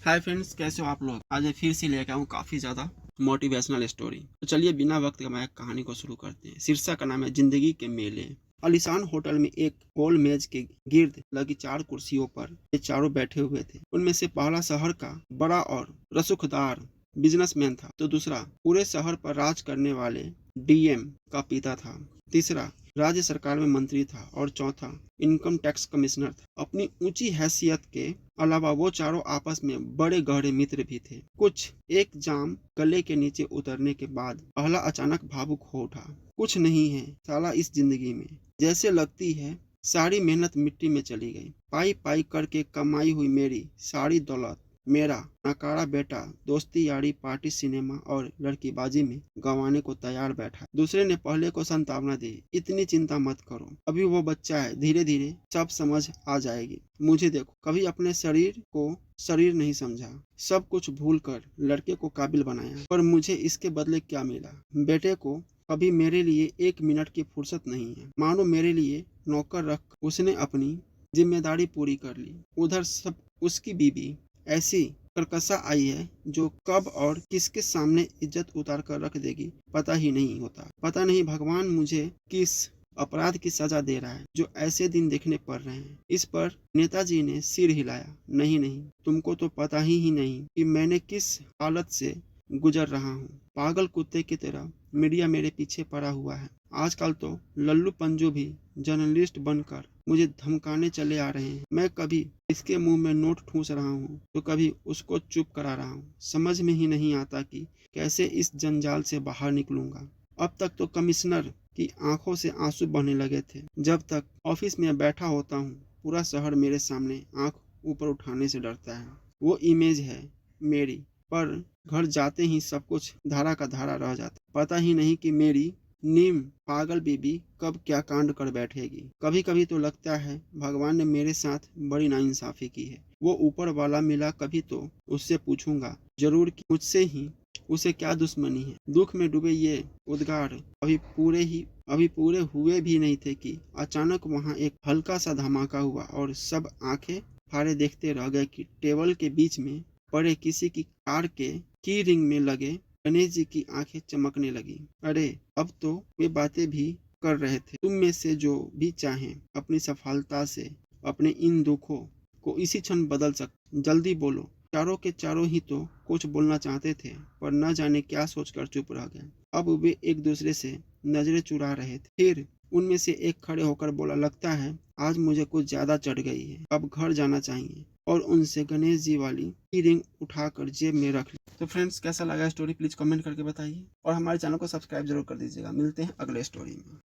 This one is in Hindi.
हाय फ्रेंड्स, कैसे हो आप लोग। आज मैं फिर से लेकर आऊँ काफ़ी ज़्यादा मोटिवेशनल स्टोरी। तो चलिए बिना वक्त गवाए कहानी को शुरू करते हैं। शीर्षक का नाम है जिंदगी के मेले। आलीशान होटल में एक गोल मेज के गिर्द लगी 4 कुर्सियों पर ये चारों बैठे हुए थे। उनमें से पहला शहर का बड़ा और रसूखदार बिजनेसमैन था, तो दूसरा पूरे शहर पर राज करने वाले डीएम का पिता था। तीसरा राज्य सरकार में मंत्री था और चौथा इनकम टैक्स कमिश्नर था। अपनी ऊंची हैसियत के अलावा वो चारों आपस में बड़े गहरे मित्र भी थे। कुछ एक जाम गले के नीचे उतरने के बाद पहला अचानक भावुक हो उठा। कुछ नहीं है साला इस जिंदगी में, जैसे लगती है सारी मेहनत मिट्टी में चली गई। पाई पाई करके कमाई हुई मेरी सारी दौलत मेरा नकारा बेटा दोस्ती यारी पार्टी सिनेमा और लड़कीबाजी में गंवाने को तैयार बैठा। दूसरे ने पहले को सांत्वना दी, इतनी चिंता मत करो, अभी वो बच्चा है, धीरे धीरे सब समझ आ जाएगी। मुझे देखो, कभी अपने शरीर को शरीर नहीं समझा, सब कुछ भूल कर लड़के को काबिल बनाया, पर मुझे इसके बदले क्या मिला। बेटे को कभी मेरे लिए 1 मिनट की फुर्सत नहीं है, मानो मेरे लिए नौकर रख उसने अपनी जिम्मेदारी पूरी कर ली। उधर सब उसकी बीबी ऐसी करकसा आई है जो कब और किसके सामने इज्जत उतार कर रख देगी पता ही नहीं होता। पता नहीं भगवान मुझे किस अपराध की सजा दे रहा है जो ऐसे दिन देखने पड़ रहे हैं। इस पर नेताजी ने सिर हिलाया। नहीं नहीं, तुमको तो पता ही नहीं कि मैंने किस हालत से गुजर रहा हूँ। पागल कुत्ते की तरह मीडिया मेरे पीछे पड़ा हुआ है। आजकल तो लल्लू पंजू भी जर्नलिस्ट बनकर मुझे धमकाने चले आ रहे हैं। मैं कभी इसके मुंह में नोट ठूस रहा हूँ तो कभी उसको चुप करा रहा हूँ। समझ में ही नहीं आता कि कैसे इस जंजाल से बाहर निकलूंगा। अब तक तो कमिश्नर की आंखों से आंसू बहने लगे थे। जब तक ऑफिस में बैठा होता हूँ पूरा शहर मेरे सामने आंख ऊपर उठाने से डरता है। वो इमेज है मेरी, पर घर जाते ही सब कुछ धारा का धारा रह जाता। पता ही नहीं कि मेरी नीम पागल बीबी कब क्या कांड कर बैठेगी। कभी कभी तो लगता है भगवान ने मेरे साथ बड़ी नाइंसाफी की है। वो ऊपर वाला मिला कभी तो उससे पूछूंगा जरूर कि मुझसे ही उसे क्या दुश्मनी है। दुख में डूबे ये उद्गार अभी पूरे हुए भी नहीं थे कि अचानक वहां एक हल्का सा धमाका हुआ और सब आंखें फाड़े देखते रह गए कि टेबल के बीच में पड़े किसी की कार के की रिंग में लगे गणेश जी की आंखें चमकने लगी। अरे अब तो वे बातें भी कर रहे थे। तुम में से जो भी चाहें अपनी सफलता से अपने इन दुखों को इसी क्षण बदल सकते। जल्दी बोलो। चारों के चारों ही तो कुछ बोलना चाहते थे, पर न जाने क्या सोचकर चुप रह गए। अब वे एक दूसरे से नजरें चुरा रहे थे। फिर उनमें से एक खड़े होकर बोला, लगता है आज मुझे कुछ ज्यादा चढ़ गई है, अब घर जाना चाहिए। और उनसे गणेश जी वाली की रिंग उठाकर जेब में रख ली। तो फ्रेंड्स, कैसा लगा स्टोरी प्लीज कमेंट करके बताइए और हमारे चैनल को सब्सक्राइब जरूर कर दीजिएगा। मिलते हैं अगले स्टोरी में।